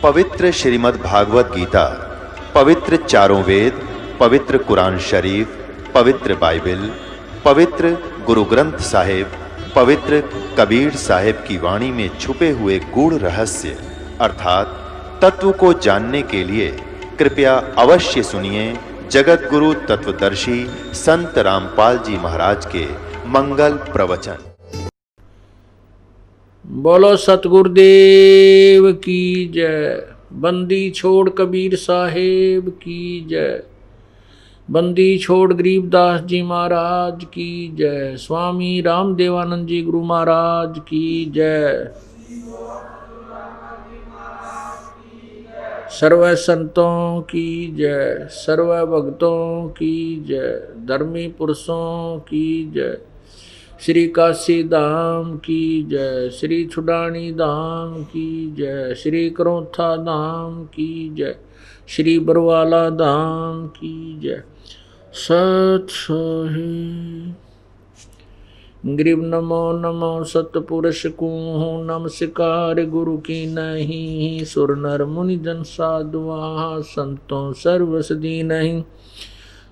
पवित्र श्रीमद् भागवत गीता, पवित्र चारों वेद, पवित्र कुरान शरीफ, पवित्र बाइबल, पवित्र गुरु ग्रंथ साहिब, पवित्र कबीर साहिब की वाणी में छुपे हुए गूढ़ रहस्य अर्थात तत्व को जानने के लिए कृपया अवश्य सुनिए जगत गुरु तत्वदर्शी संत रामपाल जी महाराज के मंगल प्रवचन। बोलो सतगुरुदेव की जय। बंदी छोड़ कबीर साहेब की जय। बंदी छोड़ गरीबदास जी महाराज की जय। स्वामी रामदेवानंद जी गुरु महाराज की जय। सर्व संतों की जय, सर्व भक्तों की जय, धर्मी पुरुषों की जय। श्री काशी धाम की जय, श्री छुडानी धाम की जय, श्री करोथा धाम की जय, श्री बरवाला धाम की जय। सत साहिब ग्रीब नमो नमो सतपुरुष को नमस्कार गुरु की नहीं। सुर नर मुनि जन साधुआ संतों सर्वसदी नहीं।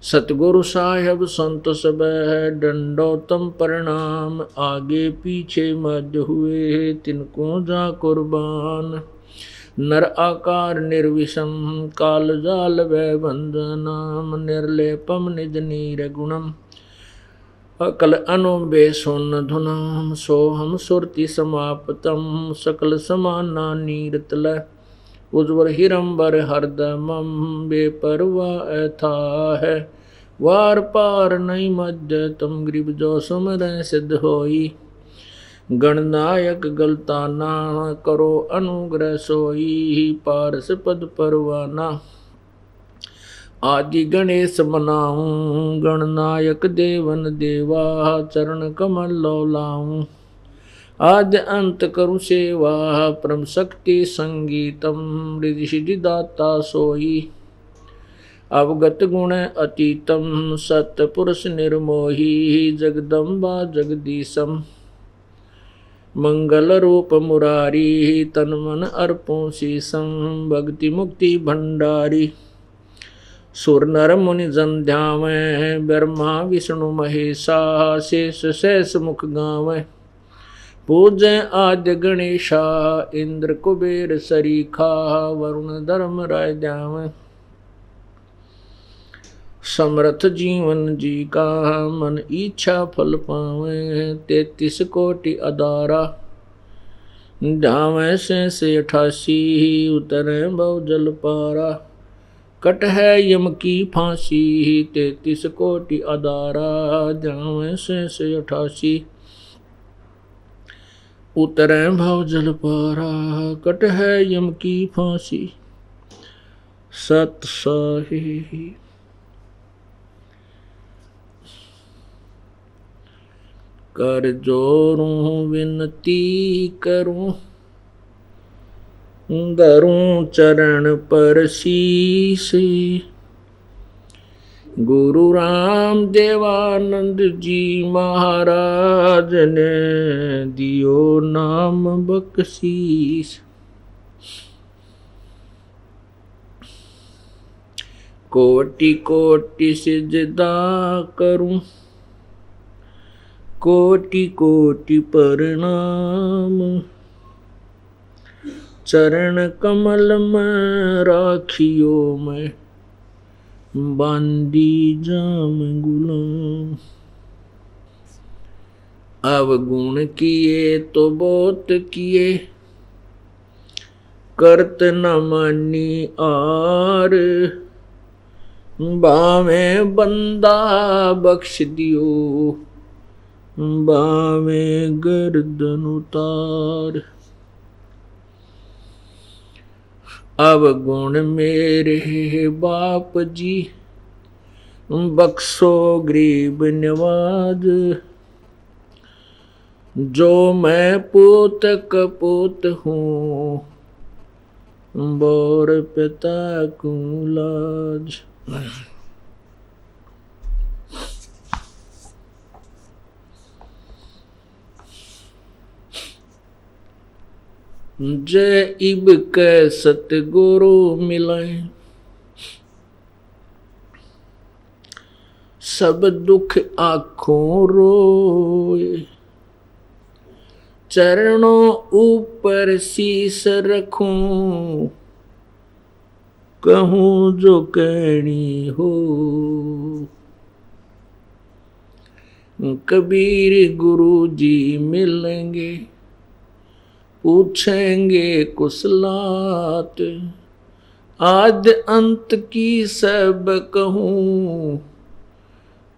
सतगुरु साहेब संत सब है दंडोतम प्रणाम। आगे पीछे मध्य हुए तिनको जा कुर्बान। नर आकार निर्विषम काल जाल वै बंधनाम। निर्लेपम निज नीर गुणम अकल अनुबे सोन धुनाम। सोहम सुरति समाप्तम सकल समाना नीरतल। उज्ज्वल हिरंबर हरदमम बेपरवा था है। वार पार नहीं मध्य तुम गरीब जो सुमर सिद्ध होई। गणनायक गलता ना करो अनुग्रह सोई। पारस पद परवाना आदि गणेश मनाऊं। गणनायक देवन देवा चरण कमल लौलाऊं। आद्य अंत करु सेवा परम शक्ति संगीतम। रिधि सिद्धि दाता सोई अवगत गुण अतीतम। सतपुरुष निर्मोही जगदम्बा जगदीशम। मंगल रूप मुरारी तन मन अर्पों शीसम। भक्ति मुक्ति भंडारी सुर नर मुनि जन ध्यावै। ब्रह्मा विष्णु महेशा शेष शेष मुख गावै। पूजय आद्य गणेशा इंद्र कुबेर सरीखा। वरुण धर्म राय ध्यावै। समर्थ जीवन जी का मन इच्छा फल पावै। 33 कोटि अदारा ध्यावै से 88 उतरे बहु जल पारा। कट है यम की फांसी 33 कोटि अदारा। ध्यावै से 88 उतरे भव जल पारा। कट है यम की फांसी। सत साहिब कर जोरूं विनती करूं। धरूं चरण पर शीस। गुरु राम देवानंद जी महाराज ने दियो नाम बख्शीस। कोटि कोटि सिजदा करूं। कोटि कोटि प्रणाम। चरण कमल में राखियो मैं। बांदी जाम गुलाम। अवगुण किए तो बहुत किए। करत न मानी आर। बावे बंदा बख्श दियो। बावे गर्दन उतार। अवगुण मेरे बाप जी बख्शो गरीब नवाज। जो मैं पूत कपूत हूँ बोर पिता को लाज। जय इब कै सतगुरु मिले, सब दुख आँखों रोए। चरणों ऊपर शीस रखूं, कहूँ जो कहनी हो। कबीर गुरु जी मिलेंगे, पूछेंगे कुशलात। आद अंत की सब कहूँ,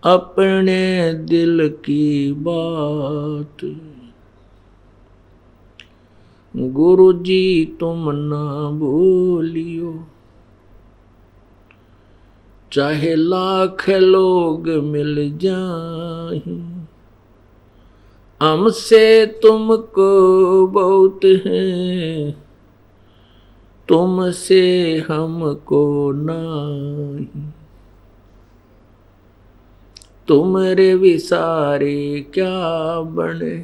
अपने दिल की बात। गुरु जी तुम ना भूलियो, चाहे लाख लोग मिल जाएं। हमसे तुमको बहुत है, तुमसे हमको नहीं। तुम्हारे विसारे क्या बने,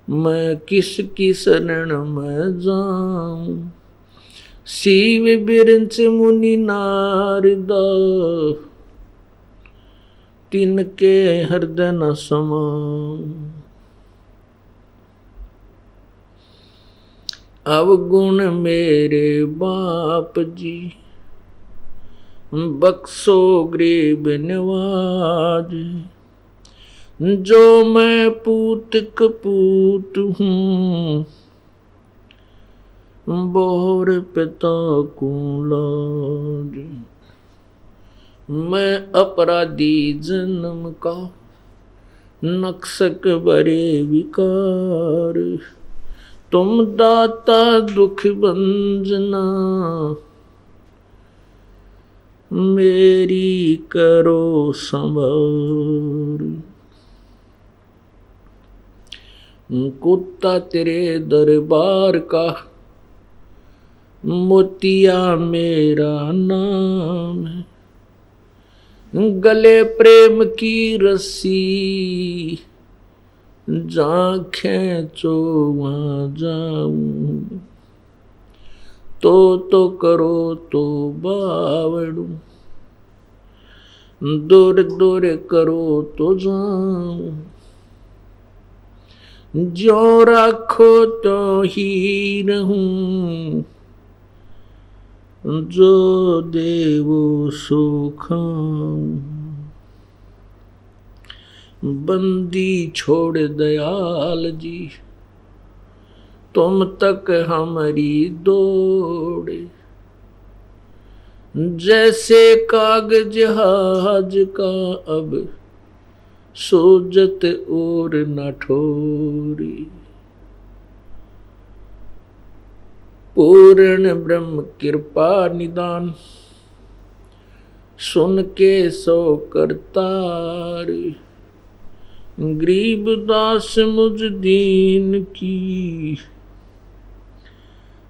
मैं किसकी शरण में जाऊं। शिव बिरंच मुनि नारद, तिनके हृदय न समाऊं। अवगुण मेरे बाप जी, बख्शो गरीब नवाज। जो मैं पूत कपूत हूँ, बोर पिता को लाज। मैं अपराधी जन्म का, नक्सक बरे विकार। तुम दाता दुख भंजना, मेरी करो संभार। कुत्ता तेरे दरबार का, मोतिया मेरा नाम है। गले प्रेम की रस्सी, जहाँ खींचो वहाँ जाऊं। तो करो तो बावड़ू, दूर दूर करो तो जाऊं। जो रखो तो ही रहूं, जो देवो सो खाऊं। बंदी छोड़ दयाल जी, तुम तक हमारी दौड़े। जैसे कागज जहाज का अब, सोजत और न ठोरी। पूर्ण ब्रह्म कृपा निदान, सुन के सो करतार। गरीब दास मुझ दीन की,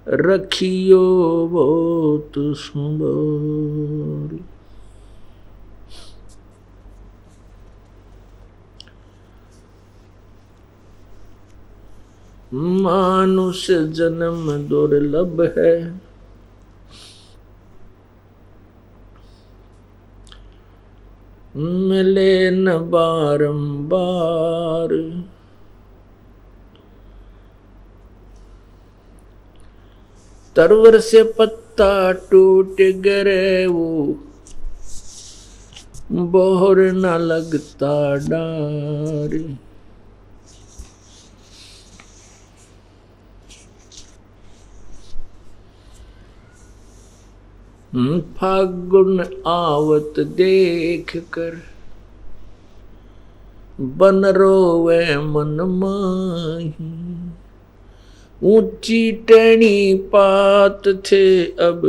रखियो बहुत संभार। मानुष जन्म दुर्लभ है, मिले न बारंबार। तरवर से पत्ता टूट गिरे वो, बोहर न लगता डार। फागुन आवत देख कर, बन रोवे मन माही। ऊंची टहनी पात थे अब,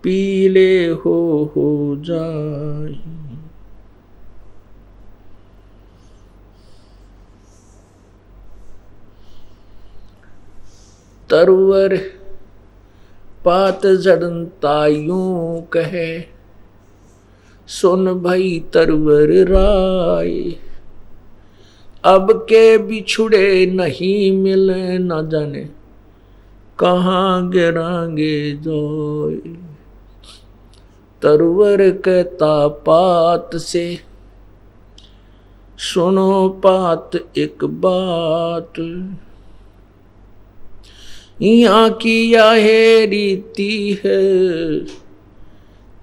पीले हो जाए। तरवर पात झड़ता यूं कहे, सुन भाई तरवर राय। अब के बिछुड़े नहीं मिले, न जाने कहाँ गिरांगे जोए। तरवर कहता पात से, सुनो पात एक बात, यहाँ की यह रीति है,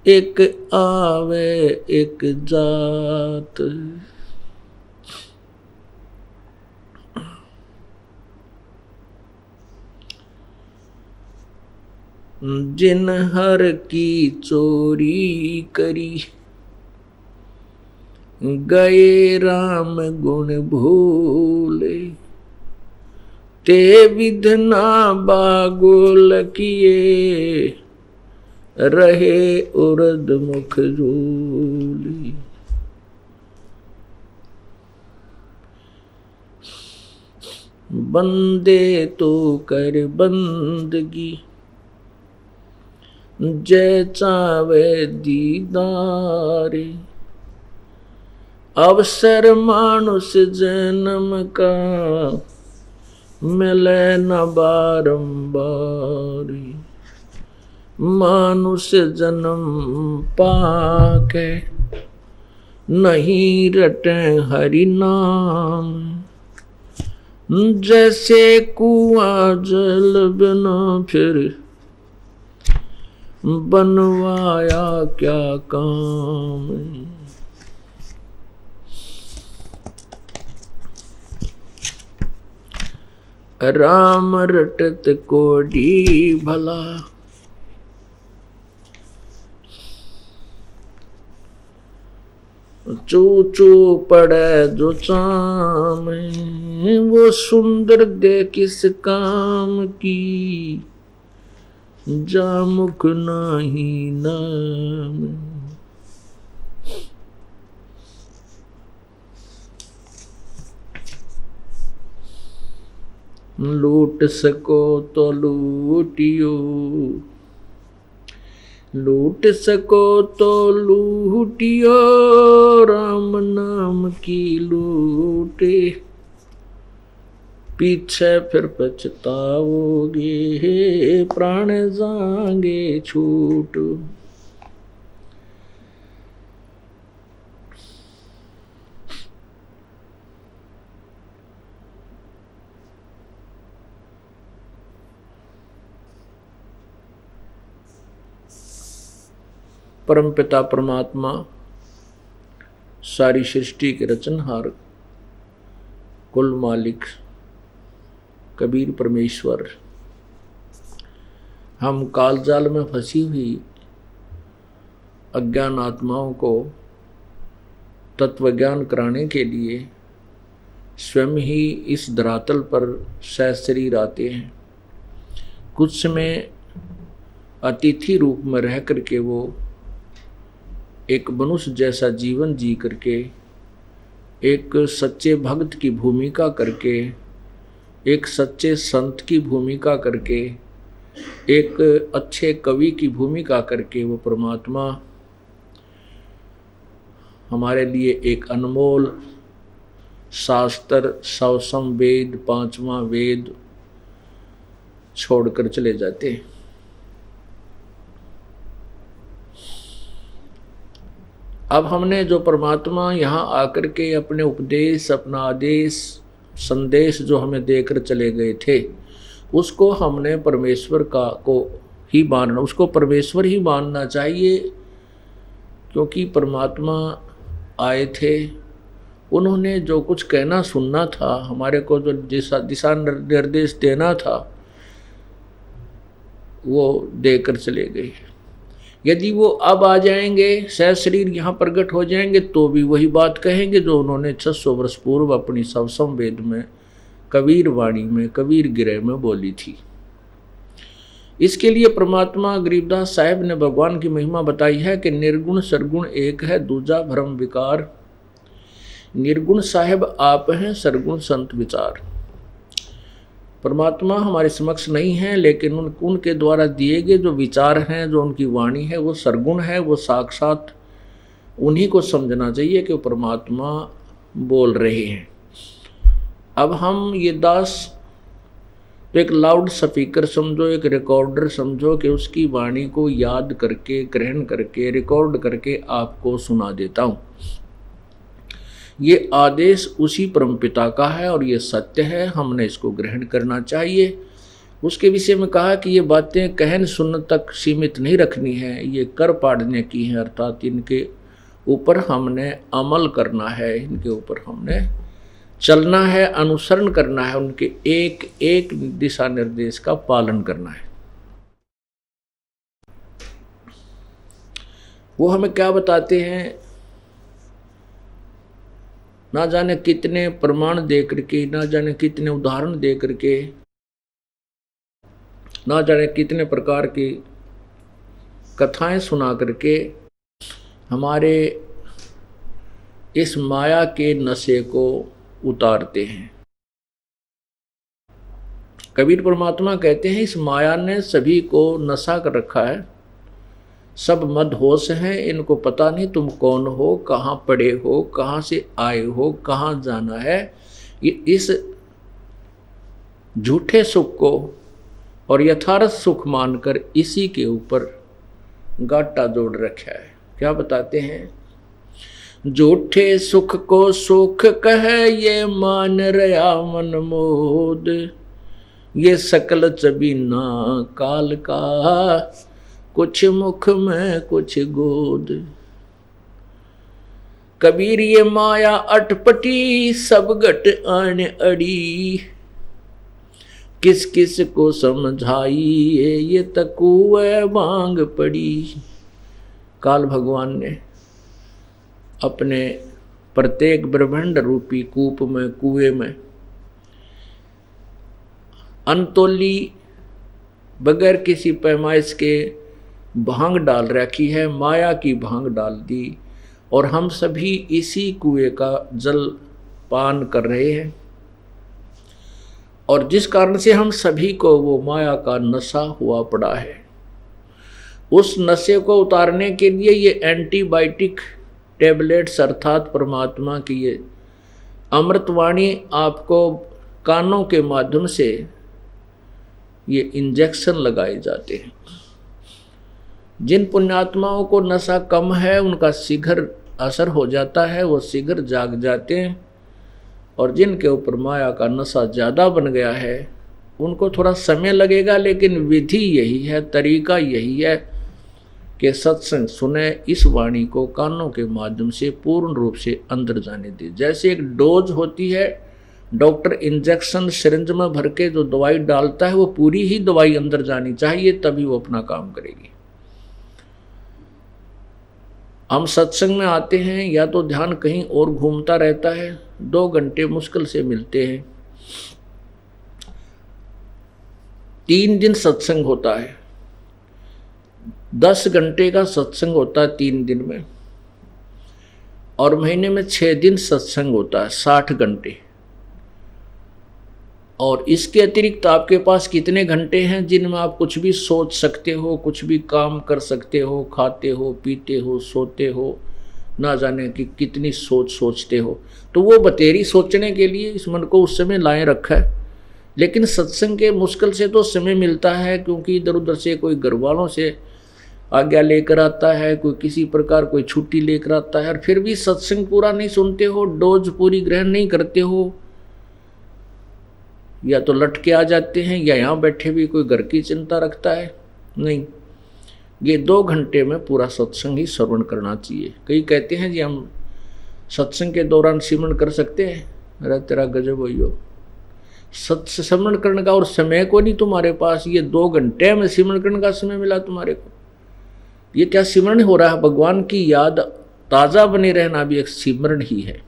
एक आवे एक जात। जिन हर की चोरी करी, गए राम गुण भूले। ते विधना बागुल किए, रहे उर्द मुख झूली। बंदे तो कर बंदगी, जय चावे दीदारे। अवसर मानुष जन्म का, मिले न बारंबार। मानुष जन्म पाके, नहीं रटे हरि नाम। जैसे कुआं जल बिना फिर, बनवाया क्या काम। राम रटत कोडी भला, चू चू पड़े जो चाम। वो सुंदर दे किस काम की, जा मुख नाही नाम। लूट सको तो लूटियो, लूट सको तो लूटियो। राम नाम की लूटे, पीछे फिर पछताओगे। प्राण जाएंगे छूट। परमपिता परमात्मा, सारी सृष्टि के रचनहार, कुल मालिक कबीर परमेश्वर, हम कालजाल में फंसी हुई अज्ञान आत्माओं को तत्वज्ञान कराने के लिए स्वयं ही इस धरातल पर सहशरीर आते हैं। कुछ समय अतिथि रूप में रह करके वो एक मनुष्य जैसा जीवन जी करके, एक सच्चे भक्त की भूमिका करके, एक सच्चे संत की भूमिका करके, एक अच्छे कवि की भूमिका करके वो परमात्मा हमारे लिए एक अनमोल शास्त्र, सवसम वेद, पांचवा वेद छोड़कर चले जाते हैं। अब हमने जो परमात्मा यहाँ आकर के अपने उपदेश, अपना आदेश, संदेश जो हमें देकर चले गए थे, उसको हमने परमेश्वर का को ही मानना, उसको परमेश्वर ही मानना चाहिए। क्योंकि परमात्मा आए थे, उन्होंने जो कुछ कहना सुनना था, हमारे को जो दिशा निर्देश देना था, वो देकर चले गए। यदि वो अब आ जाएंगे, सहशरीर यहाँ प्रकट हो जाएंगे, तो भी वही बात कहेंगे जो उन्होंने 600 वर्ष पूर्व अपनी सवसम वेद में, कबीर वाणी में, कबीर गिरह में बोली थी। इसके लिए परमात्मा गरीबदास साहब ने भगवान की महिमा बताई है कि निर्गुण सरगुण एक है, दूजा भ्रम विकार। निर्गुण साहब आप हैं, सरगुण संत विचार। परमात्मा हमारे समक्ष नहीं है, लेकिन उनके द्वारा दिए गए जो विचार हैं, जो उनकी वाणी है, वो सरगुण है, वो साक्षात उन्हीं को समझना चाहिए कि वो परमात्मा बोल रहे हैं। अब हम ये दास तो एक लाउड स्पीकर समझो, एक रिकॉर्डर समझो कि उसकी वाणी को याद करके, ग्रहण करके, रिकॉर्ड करके आपको सुना देता हूँ। ये आदेश उसी परमपिता का है और ये सत्य है, हमने इसको ग्रहण करना चाहिए। उसके विषय में कहा कि ये बातें कहन सुनने तक सीमित नहीं रखनी है, ये कर पाड़ने की हैं, अर्थात इनके ऊपर हमने अमल करना है, इनके ऊपर हमने चलना है, अनुसरण करना है, उनके एक एक दिशा निर्देश का पालन करना है। वो हमें क्या बताते हैं, ना जाने कितने प्रमाण दे करके, ना जाने कितने उदाहरण दे करके, ना जाने कितने प्रकार की कथाएं सुना करके हमारे इस माया के नशे को उतारते हैं। कबीर परमात्मा कहते हैं इस माया ने सभी को नशा कर रखा है, सब मदहोश हैं, इनको पता नहीं तुम कौन हो, कहाँ पड़े हो, कहाँ से आए हो, कहाँ जाना है। ये इस झूठे सुख को और यथार्थ सुख मानकर इसी के ऊपर गाटा जोड़ रखा है। क्या बताते हैं, झूठे सुख को सुख कहे ये मान रहा मन मोद, ये सकल चबीना काल का, कुछ मुख में कुछ गोद। कबीर ये माया अटपटी सब घट आने अड़ी, किस किस को समझाइए ये तकुए भांग पड़ी। काल भगवान ने अपने प्रत्येक ब्रह्मांड रूपी कूप में, कुएं में अनतोली बगैर किसी पैमाइश के भांग डाल रखी है, माया की भांग डाल दी, और हम सभी इसी कुएं का जल पान कर रहे हैं। और जिस कारण से हम सभी को वो माया का नशा हुआ पड़ा है, उस नशे को उतारने के लिए ये एंटीबायोटिक टैबलेट्स अर्थात परमात्मा की ये अमृतवाणी आपको कानों के माध्यम से ये इंजेक्शन लगाए जाते हैं। जिन पुण्यात्माओं को नशा कम है उनका शीघ्र असर हो जाता है, वो शीघ्र जाग जाते हैं, और जिनके ऊपर माया का नशा ज़्यादा बन गया है उनको थोड़ा समय लगेगा, लेकिन विधि यही है, तरीका यही है कि सत्संग सुने, इस वाणी को कानों के माध्यम से पूर्ण रूप से अंदर जाने दे। जैसे एक डोज होती है, डॉक्टर इंजेक्शन सिरिंज में भर के जो दवाई डालता है वो पूरी ही दवाई अंदर जानी चाहिए, तभी वो अपना काम करेगी। हम सत्संग में आते हैं या तो ध्यान कहीं और घूमता रहता है, 2 घंटे मुश्किल से मिलते हैं। 3 दिन सत्संग होता है, 10 घंटे का सत्संग होता है 3 दिन में, और महीने में 6 दिन सत्संग होता है 60 घंटे। और इसके अतिरिक्त आपके पास कितने घंटे हैं जिनमें आप कुछ भी सोच सकते हो, कुछ भी काम कर सकते हो, खाते हो, पीते हो, सोते हो, ना जाने कि कितनी सोच सोचते हो। तो वो बतेरी सोचने के लिए इस मन को उस समय लाए रखा है। लेकिन सत्संग के मुश्किल से तो समय मिलता है, क्योंकि इधर उधर से कोई घर वालों से आज्ञा लेकर आता है, कोई किसी प्रकार कोई छुट्टी लेकर आता है, और फिर भी सत्संग पूरा नहीं सुनते हो, डोज पूरी ग्रहण नहीं करते हो, या तो लटके आ जाते हैं, या यहाँ बैठे भी कोई घर की चिंता रखता है। नहीं, ये 2 घंटे में पूरा सत्संग ही श्रवण करना चाहिए। कई कहते हैं जी हम सत्संग के दौरान सिमरन कर सकते हैं। अरे तेरा गजब हो, सिमरन करने का और समय को नहीं तुम्हारे पास, ये 2 घंटे में सिमरन करने का समय मिला तुम्हारे को। ये क्या सिमरन हो रहा है? भगवान की याद ताज़ा बने रहना भी एक सिमरन ही है।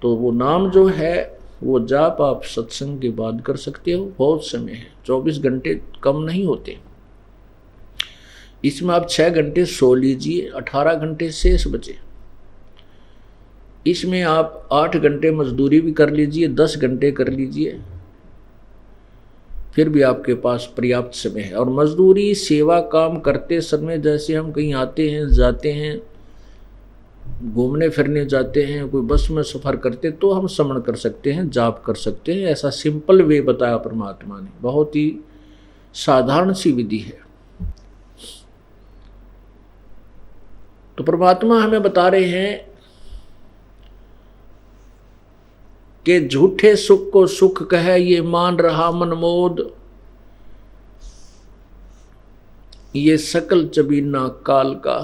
तो वो नाम जो है वो जाप आप सत्संग के बाद कर सकते हो, बहुत समय है, 24 घंटे कम नहीं होते। इसमें आप 6 घंटे सो लीजिए, 18 घंटे शेष बचे। इसमें आप 8 घंटे मजदूरी भी कर लीजिए, 10 घंटे कर लीजिए, फिर भी आपके पास पर्याप्त समय है। और मजदूरी सेवा काम करते समय जैसे हम कहीं आते हैं जाते हैं, घूमने फिरने जाते हैं, कोई बस में सफ़र करते, तो हम समण कर सकते हैं, जाप कर सकते हैं। ऐसा सिंपल वे बताया परमात्मा ने, बहुत ही साधारण सी विधि है। तो परमात्मा हमें बता रहे हैं कि झूठे सुख को सुख कहे ये मान रहा मनमोद, ये सकल चबीना काल का,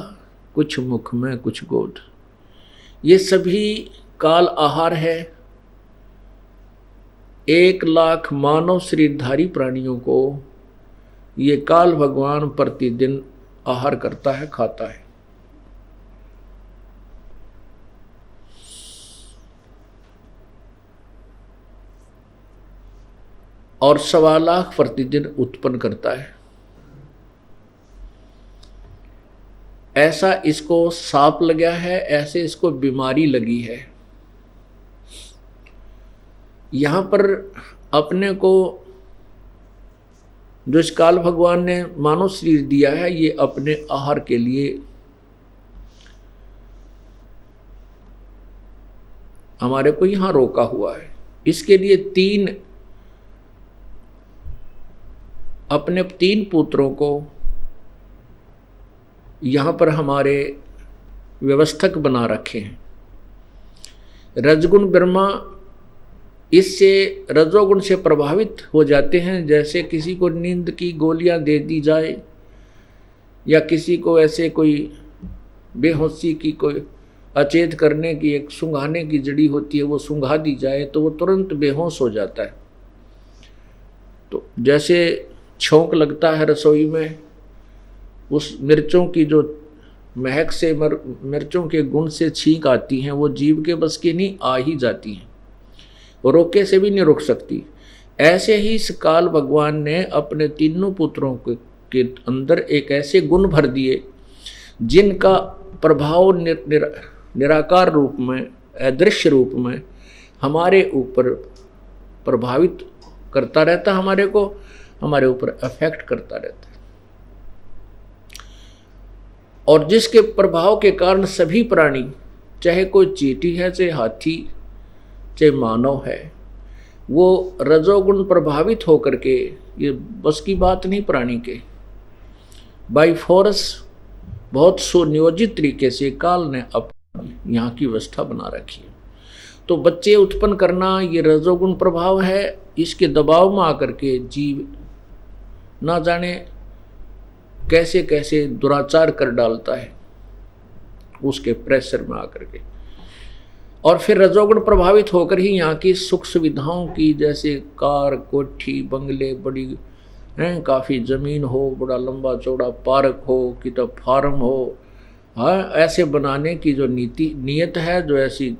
कुछ मुख में कुछ गोद। ये सभी काल आहार है। 1,00,000 मानव शरीरधारी प्राणियों को ये काल भगवान प्रतिदिन आहार करता है, खाता है। और 1,25,000 प्रतिदिन उत्पन्न करता है। ऐसा इसको सांप लगा है, ऐसे इसको बीमारी लगी है। यहाँ पर अपने को जो इस काल भगवान ने मानव शरीर दिया है, ये अपने आहार के लिए हमारे को यहाँ रोका हुआ है। इसके लिए अपने 3 पुत्रों को यहाँ पर हमारे व्यवस्थक बना रखे हैं। रजगुण ब्रह्मा इससे रजोगुण से प्रभावित हो जाते हैं। जैसे किसी को नींद की गोलियां दे दी जाए, या किसी को ऐसे कोई बेहोशी की, कोई अचेत करने की एक सूंघाने की जड़ी होती है, वो सूंघा दी जाए तो वो तुरंत बेहोश हो जाता है। तो जैसे छौंक लगता है रसोई में, उस मिर्चों की जो महक से, मिर्चों के गुण से छींक आती हैं, वो जीव के बस की नहीं, आ ही जाती हैं, वो रोके से भी नहीं रुक सकती। ऐसे ही इस काल भगवान ने अपने तीनों पुत्रों के अंदर एक ऐसे गुण भर दिए जिनका प्रभाव निराकार रूप में, अदृश्य रूप में हमारे ऊपर प्रभावित करता रहता, हमारे ऊपर अफेक्ट करता रहता है। और जिसके प्रभाव के कारण सभी प्राणी, चाहे कोई चींटी है, चाहे हाथी, चाहे मानव है, वो रजोगुण प्रभावित होकर के, ये बस की बात नहीं प्राणी के, बाई फोर्स बहुत सुनियोजित तरीके से काल ने अपनी यहाँ की व्यवस्था बना रखी है। तो बच्चे उत्पन्न करना ये रजोगुण प्रभाव है। इसके दबाव में आकर के जीव ना जाने कैसे कैसे दुराचार कर डालता है, उसके प्रेशर में आकर के। और फिर रजोगुण प्रभावित होकर ही यहाँ की सुख सुविधाओं की, जैसे कार, कोठी, बंगले, बड़ी हैं, काफ़ी ज़मीन हो, बड़ा लंबा चौड़ा पार्क हो, कि तो फार्म हो, हाँ, ऐसे बनाने की जो नियत है, जो ऐसी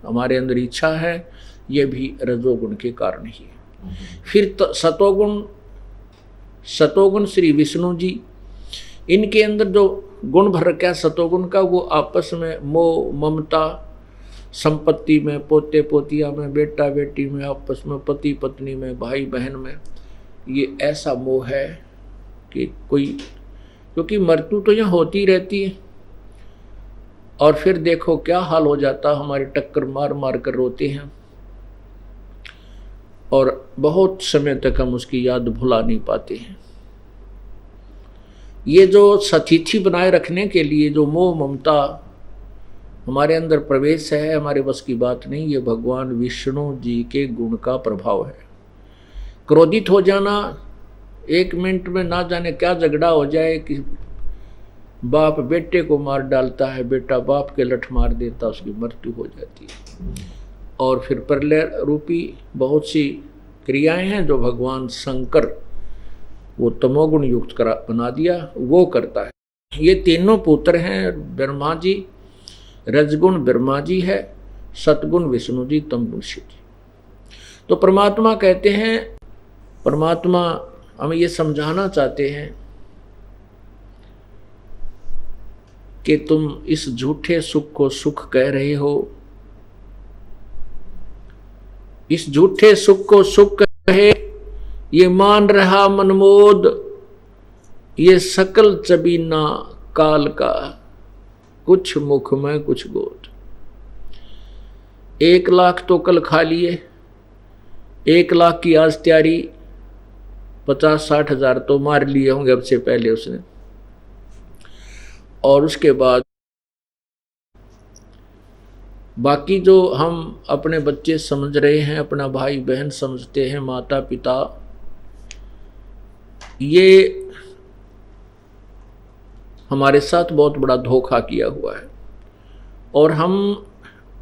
हमारे अंदर इच्छा है, ये भी रजोगुण के कारण ही है। फिर तो सतोगुण श्री विष्णु जी, इनके अंदर जो गुण भर रखा है सतोगुण का, वो आपस में मोह, ममता, संपत्ति में, पोते पोतिया में, बेटा बेटी में, आपस में, पति पत्नी में, भाई बहन में, ये ऐसा मोह है कि क्योंकि मृत्यु तो यहाँ होती रहती है। और फिर देखो क्या हाल हो जाता, हमारे टक्कर मार मार कर रोते हैं, और बहुत समय तक हम उसकी याद भुला नहीं पाते हैं। ये जो सतिथि बनाए रखने के लिए जो मोह ममता हमारे अंदर प्रवेश है, हमारे बस की बात नहीं, ये भगवान विष्णु जी के गुण का प्रभाव है। क्रोधित हो जाना, 1 मिनट में ना जाने क्या झगड़ा हो जाए, कि बाप बेटे को मार डालता है, बेटा बाप के लठ मार देता, उसकी मृत्यु हो जाती है। और फिर प्रलय रूपी बहुत सी क्रियाएं हैं जो भगवान शंकर, वो तमोगुण युक्त बना दिया, वो करता है। ये तीनों पुत्र हैं ब्रह्मा जी, रजगुण ब्रह्मा जी है, सतगुण विष्णु जी, तमगुण शिव जी। तो परमात्मा कहते हैं, परमात्मा हमें ये समझाना चाहते हैं कि तुम इस झूठे सुख को सुख कह रहे हो, इस झूठे सुख को सुख कहे ये मान रहा मनमोद, ये सकल चबीना काल का, कुछ मुख में कुछ गोद। 1 लाख तो कल खा लिए, 1 लाख की आज तैयारी, 50-60 हजार तो मार लिए होंगे अब से पहले उसने। और उसके बाद बाकी जो हम अपने बच्चे समझ रहे हैं, अपना भाई बहन समझते हैं, माता पिता, ये हमारे साथ बहुत बड़ा धोखा किया हुआ है। और हम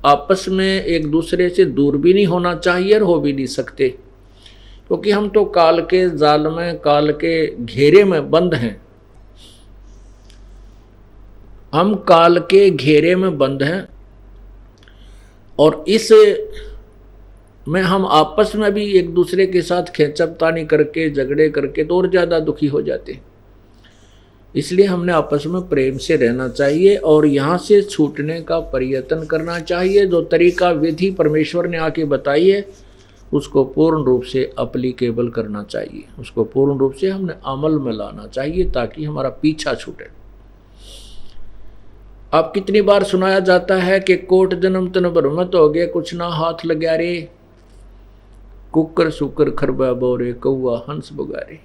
आपस में एक दूसरे से दूर भी नहीं होना चाहिए और हो भी नहीं सकते, क्योंकि हम तो काल के जाल में, काल के घेरे में बंद हैं। हम काल के घेरे में बंद हैं और इस में हम आपस में भी एक दूसरे के साथ खींचतानी करके, झगड़े करके तो और ज़्यादा दुखी हो जाते हैं। इसलिए हमने आपस में प्रेम से रहना चाहिए और यहाँ से छूटने का प्रयत्न करना चाहिए। जो तरीका विधि परमेश्वर ने आके बताई है उसको पूर्ण रूप से एप्लीकेबल करना चाहिए, उसको पूर्ण रूप से हमने अमल में लाना चाहिए ताकि हमारा पीछा छूटे। अब कितनी बार सुनाया जाता है कि कोट जन्म तन भ्रमत हो गए, कुछ ना हाथ लग्या रे, कुकर सुकर खरबा बोरे, कौआ हंस बगारे।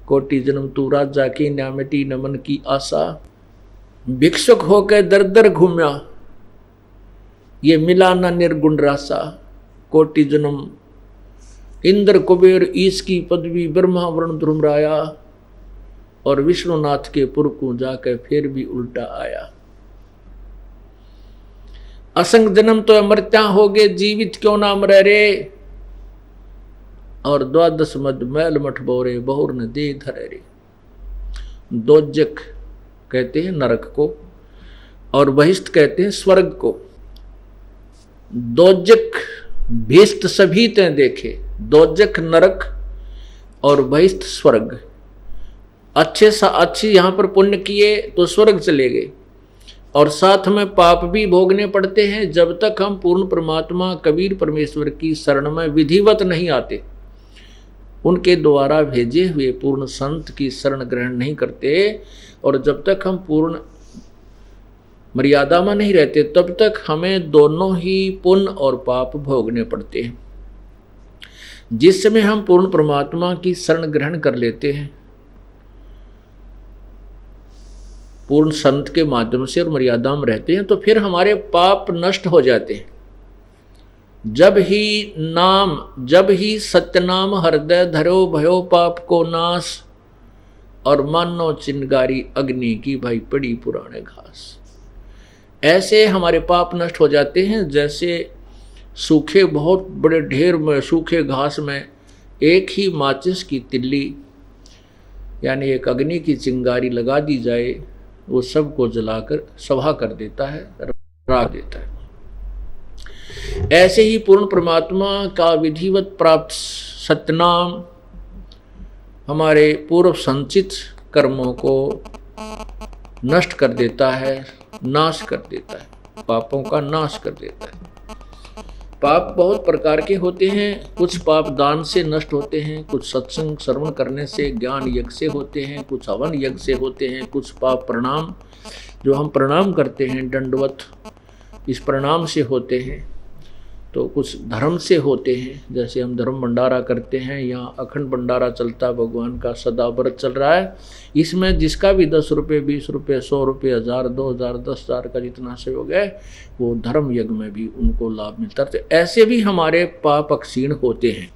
कोटि जन्म तू राजा की, ना मिटी न मन की आशा, भिक्षुक होकर दर दर घूम्या, ये मिला ना निर्गुण रासा। कोटि जन्म इंद्र कुबेर ईश की पदवी, ब्रह्मा वरुण ध्रुमराया, और विष्णुनाथ के पुर को जाकर फिर भी उल्टा आया। असंग जन्म तो अमृत्या हो गए, जीवित क्यों ना मरे रे, और 12 मद मैल मठ बोरे, बहुर न दे धरे रे। दोजक कहते हैं नरक को और बहिष्ठ कहते हैं स्वर्ग को। दोजक भीष्ट सभी ते देखे, दोजक नरक और बहिष्ठ स्वर्ग। अच्छे सा अच्छी यहाँ पर पुण्य किए तो स्वर्ग चले गए और साथ में पाप भी भोगने पड़ते हैं जब तक हम पूर्ण परमात्मा कबीर परमेश्वर की शरण में विधिवत नहीं आते, उनके द्वारा भेजे हुए पूर्ण संत की शरण ग्रहण नहीं करते। और जब तक हम पूर्ण मर्यादा में नहीं रहते तब तक हमें दोनों ही पुण्य और पाप भोगने पड़ते हैं। जिस समय हम पूर्ण परमात्मा की शरण ग्रहण कर लेते हैं पूर्ण संत के माध्यम से और मर्यादा में रहते हैं, तो फिर हमारे पाप नष्ट हो जाते हैं। जब ही सत्यनाम हृदय धरो, भयो पाप को नाश, और मानो चिंगारी अग्नि की भाई पड़ी पुराने घास। ऐसे हमारे पाप नष्ट हो जाते हैं जैसे सूखे बहुत बड़े ढेर में सूखे घास में एक ही माचिस की तिल्ली यानी एक अग्नि की चिंगारी लगा दी जाए, वो सबको जलाकर सभा कर देता है, राख देता है। ऐसे ही पूर्ण परमात्मा का विधिवत प्राप्त सतनाम हमारे पूर्व संचित कर्मों को नष्ट कर देता है, नाश कर देता है, पापों का नाश कर देता है। पाप बहुत प्रकार के होते हैं, कुछ पाप दान से नष्ट होते हैं, कुछ सत्संग श्रवण करने से, ज्ञान यज्ञ से होते हैं, कुछ हवन यज्ञ से होते हैं, कुछ पाप प्रणाम जो हम प्रणाम करते हैं दंडवत, इस प्रणाम से होते हैं, तो कुछ धर्म से होते हैं, जैसे हम धर्म भंडारा करते हैं, यहाँ अखंड भंडारा चलता है, भगवान का सदा व्रत चल रहा है, इसमें जिसका भी 10 रुपये, 20 रुपये, 100 रुपये, 1000, 2000, 10,000 का जितना सहयोग है वो धर्म यज्ञ में भी उनको लाभ मिलता है। तो ऐसे भी हमारे पाप क्षीण होते हैं।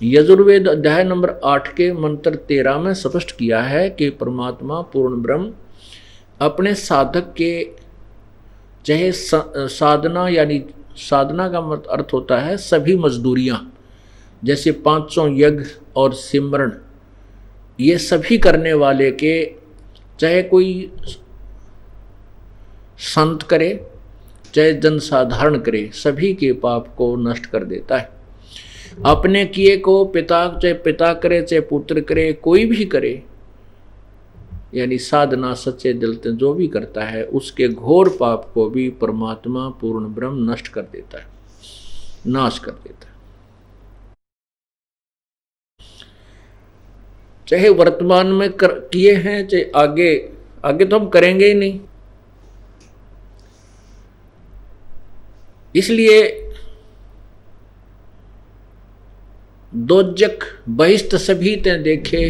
यजुर्वेद अध्याय नंबर 8 के मंत्र 13 में स्पष्ट किया है कि परमात्मा पूर्ण ब्रह्म अपने साधक के चाहे साधना यानी साधना का अर्थ होता है सभी मजदूरियाँ, जैसे 500 यज्ञ और सिमरण, ये सभी करने वाले के चाहे कोई संत करे चाहे जनसाधारण करे, सभी के पाप को नष्ट कर देता है। अपने किए को चाहे पिता करे चाहे पुत्र करे, कोई भी करे, यानी साधना सच्चे दिल से जो भी करता है उसके घोर पाप को भी परमात्मा पूर्ण ब्रह्म नष्ट कर देता है, नाश कर देता है। चाहे वर्तमान में किए हैं चाहे आगे आगे तो हम करेंगे ही नहीं। इसलिए दोजक बहिष्ट सभी ते देखे,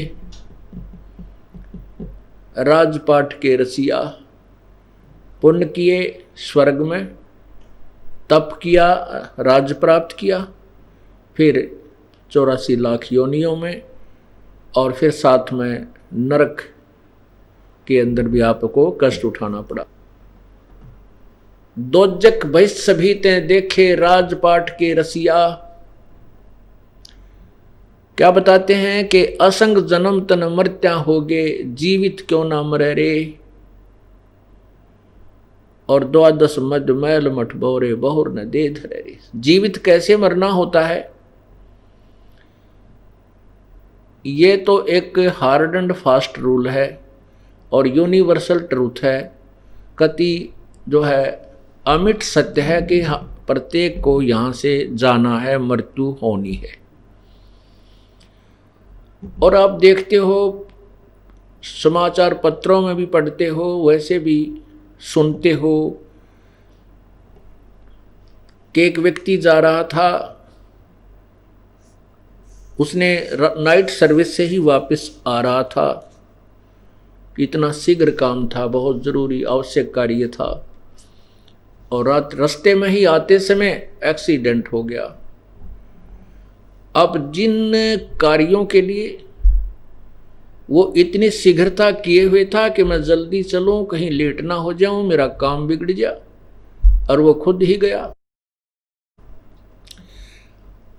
राजपाट के रसिया। पुण्य किए स्वर्ग में, तप किया राज प्राप्त किया, फिर 84 लाख योनियों में, और फिर साथ में नरक के अंदर भी आपको कष्ट उठाना पड़ा। दोजक बहिष्ट सभी ते देखे, राजपाट के रसिया। क्या बताते हैं कि असंग जन्म तन मर्त्या होगे, जीवित क्यों ना मरे रे। और 12 मद मैल मठ बोरे, बहुर न दे धरे रे। जीवित कैसे मरना होता है, ये तो एक हार्ड एंड फास्ट रूल है और यूनिवर्सल ट्रूथ है। कति जो है अमिट सत्य है कि प्रत्येक को यहाँ से जाना है, मृत्यु होनी है। और आप देखते हो, समाचार पत्रों में भी पढ़ते हो, वैसे भी सुनते हो कि एक व्यक्ति जा रहा था, उसने नाइट सर्विस से ही वापस आ रहा था, इतना शीघ्र काम था, बहुत ज़रूरी आवश्यक कार्य था, और रास्ते में ही आते समय एक्सीडेंट हो गया। अब जिन कार्यों के लिए वो इतनी शीघ्रता किए हुए था कि मैं जल्दी चलूं, कहीं लेट ना हो जाऊं, मेरा काम बिगड़ जा, और वो खुद ही गया।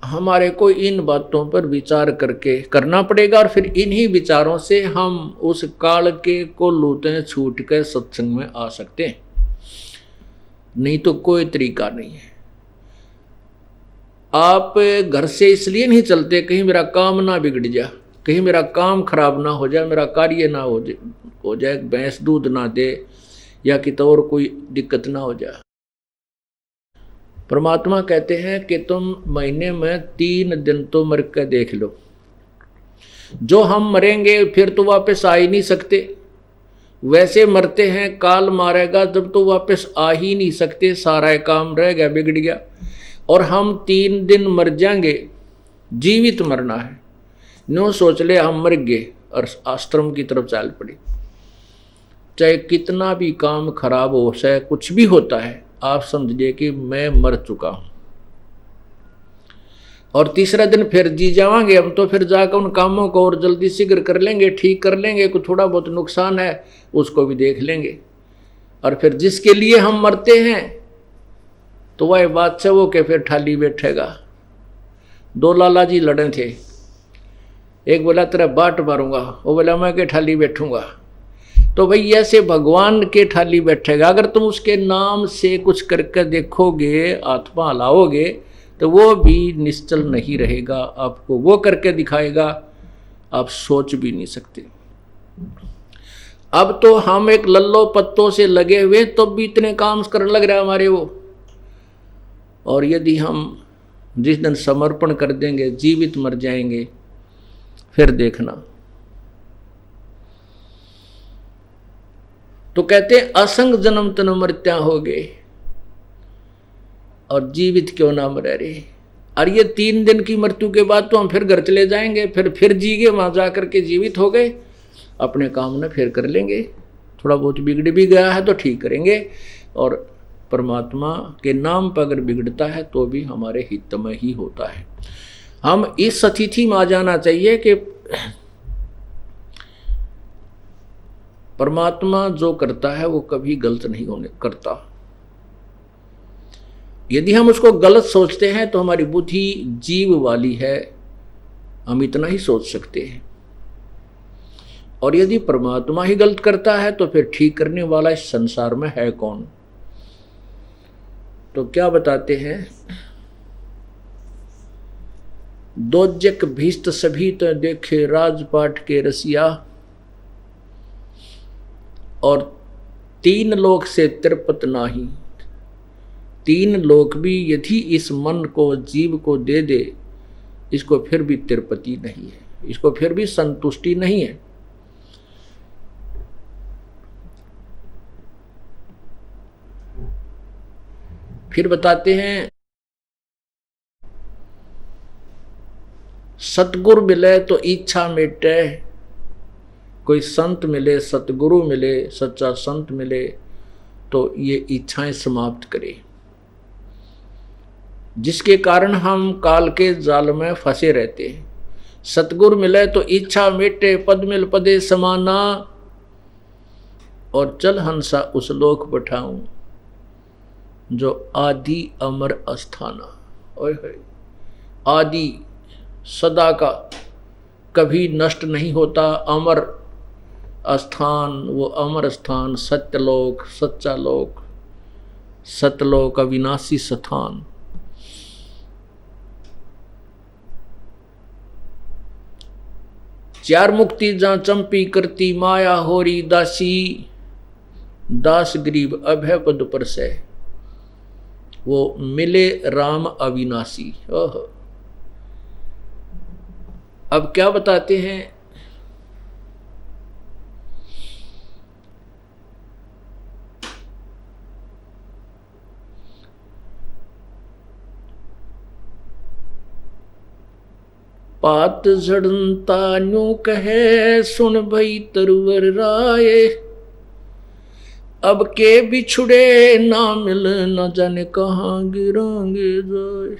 हमारे को इन बातों पर विचार करके करना पड़ेगा, और फिर इन्हीं विचारों से हम उस काल के को लूटे छूट कर सत्संग में आ सकते हैं, नहीं तो कोई तरीका नहीं है। आप घर से इसलिए नहीं चलते कहीं मेरा काम ना बिगड़ जा, कहीं मेरा काम खराब ना हो जाए, मेरा कार्य ना हो जाए, भैंस दूध ना दे, या कि तो और कोई दिक्कत ना हो जाए। परमात्मा कहते हैं कि तुम महीने में 3 दिन तो मर कर देख लो। जो हम मरेंगे फिर तो वापस आ ही नहीं सकते, वैसे मरते हैं, काल मारेगा जब तो वापस आ ही नहीं सकते, सारा काम रह गया, बिगड़ गया। और हम 3 दिन मर जाएंगे, जीवित मरना है। नो सोच ले हम मर गए और आश्रम की तरफ चल पड़े, चाहे कितना भी काम खराब हो, चाहे कुछ भी होता है, आप समझिए कि मैं मर चुका हूं। और तीसरा दिन फिर जी जावांगे हम, तो फिर जाकर उन कामों को और जल्दी शीघ्र कर लेंगे, ठीक कर लेंगे, कुछ थोड़ा बहुत नुकसान है उसको भी देख लेंगे। और फिर जिसके लिए हम मरते हैं तो वह बादशाह वो के फिर ठाली बैठेगा। 2 लाला जी लड़े थे, एक बोला तेरा बाट मारूंगा, वो बोला मैं के ठाली बैठूंगा। तो भाई ऐसे भगवान के ठाली बैठेगा। अगर तुम उसके नाम से कुछ करके देखोगे, आत्मा लाओगे, तो वो भी निश्चल नहीं रहेगा, आपको वो करके दिखाएगा, आप सोच भी नहीं सकते। अब तो हम एक लल्लो पत्तों से लगे हुए तो भी इतने काम करने लग रहा है हमारे वो। और यदि हम जिस दिन समर्पण कर देंगे, जीवित मर जाएंगे, फिर देखना। तो कहते हैं असंग जन्म तन मृत्या हो गए, और जीवित क्यों ना मरे रे। और ये 3 दिन की मृत्यु के बाद तो हम फिर घर चले जाएंगे, फिर जीगे, वहां जाकर के जीवित हो गए, अपने काम न फिर कर लेंगे। थोड़ा बहुत बिगड़ भी गया है तो ठीक करेंगे, और परमात्मा के नाम पर अगर बिगड़ता है तो भी हमारे हित में ही होता है। हम इस स्थिति में आ जाना चाहिए कि परमात्मा जो करता है वो कभी गलत नहीं होने करता। यदि हम उसको गलत सोचते हैं तो हमारी बुद्धि जीव वाली है, हम इतना ही सोच सकते हैं। और यदि परमात्मा ही गलत करता है तो फिर ठीक करने वाला इस संसार में है कौन। तो क्या बताते हैं, दोजक भीष्ट सभी तो देखे, राजपाट के रसिया। और 3 लोक से तिरपत नाही। 3 लोक भी यदि इस मन को, जीव को दे दे, इसको फिर भी तिरपति नहीं है, इसको फिर भी संतुष्टि नहीं है। फिर बताते हैं सतगुरु मिले तो इच्छा मिटे, कोई संत मिले, सतगुरु मिले, सच्चा संत मिले तो ये इच्छाएं समाप्त करे, जिसके कारण हम काल के जाल में फंसे रहते हैं। सतगुरु मिले तो इच्छा मिटे, पद मिल पदे समाना, और चल हंसा उस लोक बैठाऊं जो आदि अमर अस्थाना। ओए होए, आदि सदा का, कभी नष्ट नहीं होता, अमर स्थान, वो अमर स्थान, सत्यलोक, सच्चा लोक, सतलोक, अविनाशी स्थान। चार मुक्ति जहां चंपी करती माया होरी दासी, दास गरीब अभय पद पर से, वो मिले राम अविनाशी। ओह, अब क्या बताते हैं, पात झड़ता न्यू कहे सुन भई तरवर राय, अब के बिछुड़े ना मिल न जाने कहाँ गिरांगे जाए।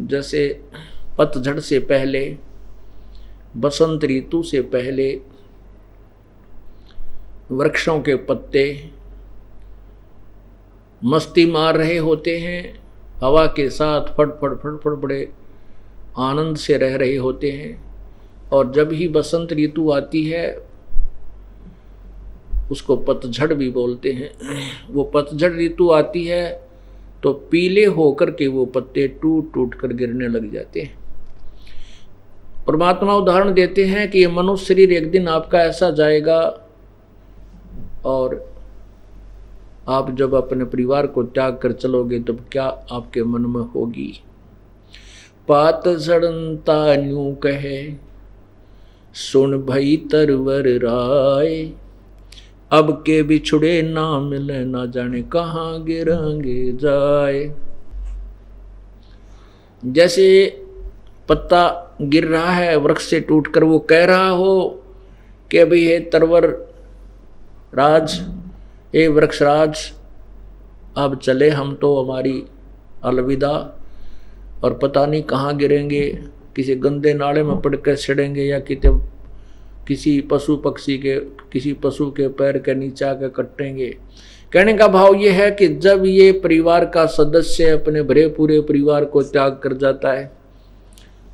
जैसे पतझड़ से पहले, बसंत ऋतु से पहले वृक्षों के पत्ते मस्ती मार रहे होते हैं, हवा के साथ फटफट फटफट बड़े आनंद से रह रहे होते हैं, और जब ही बसंत ऋतु आती है उसको पतझड़ भी बोलते हैं। वो पतझड़ ऋतु आती है तो पीले होकर के वो पत्ते टूट टूट कर गिरने लग जाते हैं। परमात्मा उदाहरण देते हैं कि ये मनुष्य शरीर एक दिन आपका ऐसा जाएगा, और आप जब अपने परिवार को त्याग कर चलोगे तब क्या आपके मन में होगी। पात झड़ता न्यू कहे सुन भई तरवर राय, अब के बिछुड़े ना मिले ना जाने कहाँ गिरांगे जाए। जैसे पत्ता गिर रहा है वृक्ष से टूटकर, वो कह रहा हो कि अभी हे तरवर राज, हे वृक्षराज, अब चले हम तो, हमारी अलविदा, और पता नहीं कहाँ गिरेंगे, किसी गंदे नाले में पड़कर सड़ेंगे या किसी पशु पक्षी के, किसी पशु के पैर के नीचे आकर कटेंगे। कहने का भाव ये है कि जब ये परिवार का सदस्य अपने भरे पूरे परिवार को त्याग कर जाता है,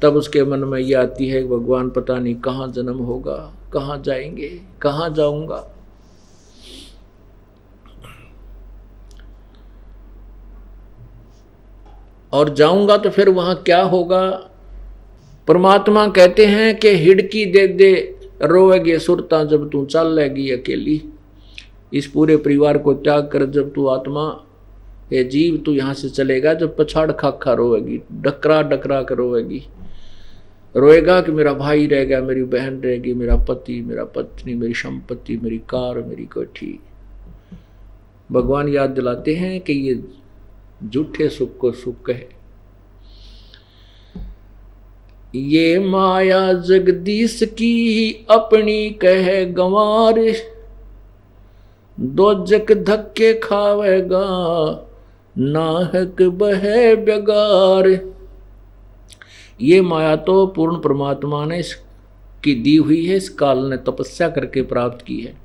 तब उसके मन में ये आती है कि भगवान पता नहीं कहाँ जन्म होगा, कहाँ जाएंगे, कहाँ जाऊंगा। और जाऊंगा तो फिर वहां क्या होगा। परमात्मा कहते हैं कि हिड़की दे दे रोएगी सुरता जब तू चल लेगी अकेली। इस पूरे परिवार को त्याग कर जब तू आत्मा, ये जीव, तू यहाँ से चलेगा, जब पछाड़ खा रोएगी, डकरा डकरा कर रोएगी, रोएगा कि मेरा भाई रह गया, मेरी बहन रहेगी, मेरा पति, मेरा पत्नी, मेरी संपत्ति, मेरी कार, मेरी कोठी। भगवान याद दिलाते हैं कि ये झूठे सुख को सुख कहे। ये माया जगदीश की अपनी कहे गंवार, दोजक धक्के खावेगा नाहक बहे बेगार। ये माया तो पूर्ण परमात्मा ने की दी हुई है, इस काल ने तपस्या करके प्राप्त की है,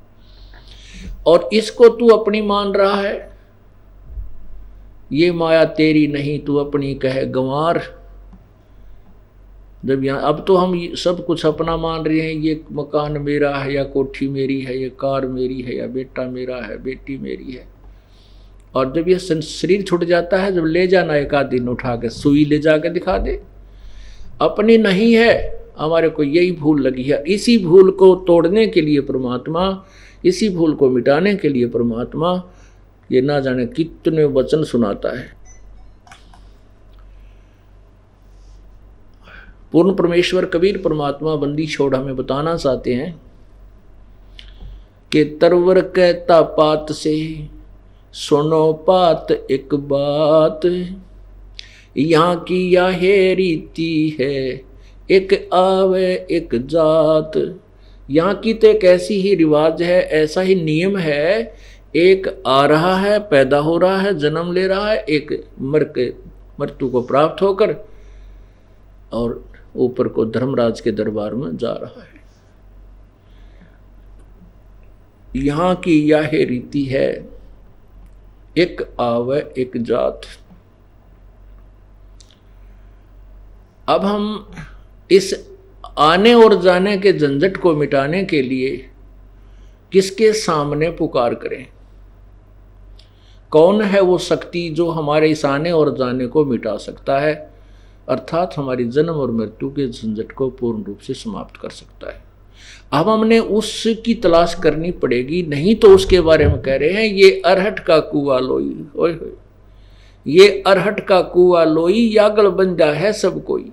और इसको तू अपनी मान रहा है। ये माया तेरी नहीं, तू अपनी कहे गंवार। जब यहाँ अब तो हम सब कुछ अपना मान रहे हैं, ये मकान मेरा है, या कोठी मेरी है, ये कार मेरी है, या बेटा मेरा है, बेटी मेरी है। और जब ये शरीर छूट जाता है, जब ले जाना एक आध दिन उठा के सुई ले जाके दिखा दे, अपनी नहीं है, हमारे को यही भूल लगी है। इसी भूल को तोड़ने के लिए परमात्मा, इसी भूल को मिटाने के लिए परमात्मा ये ना जाने कितने वचन सुनाता है। पूर्ण परमेश्वर कबीर परमात्मा बंदी छोड़ हमें बताना चाहते हैं कि तरवर कहता पात से सुनो पात एक बात, यहाँ की यह रीति है, एक आवे एक जात। यहाँ की तो एक ऐसी ही रिवाज है, ऐसा ही नियम है, एक आ रहा है, पैदा हो रहा है, जन्म ले रहा है, एक मृत्यु को प्राप्त होकर और ऊपर को धर्मराज के दरबार में जा रहा है। यहाँ की यह रीति है, एक आवे एक जात। अब हम इस आने और जाने के झंझट को मिटाने के लिए किसके सामने पुकार करें? कौन है वो शक्ति जो हमारे इस आने और जाने को मिटा सकता है, अर्थात हमारी जन्म और मृत्यु के झंझट को पूर्ण रूप से समाप्त कर सकता है? अब हमने उसकी तलाश करनी पड़ेगी, नहीं तो उसके बारे में कह रहे हैं ये अरहट का कुआ लोई, ओए होए, ये अरहट का कुआ लोई, यागल बन जा है सब कोई।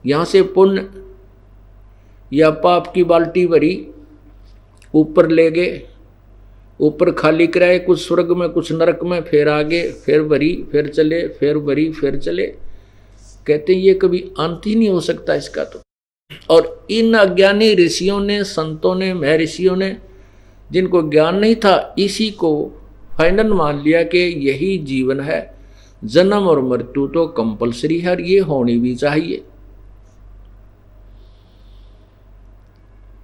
यहां से पुण्य या पाप की बाल्टी भरी, ऊपर ले गए, ऊपर खाली कराए, कुछ स्वर्ग में कुछ नरक में, फिर आगे, फिर भरी, फिर चले, फिर भरी, फिर चले। कहते हैं ये कभी अंत ही नहीं हो सकता इसका तो। और इन अज्ञानी ऋषियों ने, संतों ने, महर्षियों ने, जिनको ज्ञान नहीं था, इसी को फाइनल मान लिया कि यही जीवन है, जन्म और मृत्यु तो कंपलसरी है और ये होनी भी चाहिए।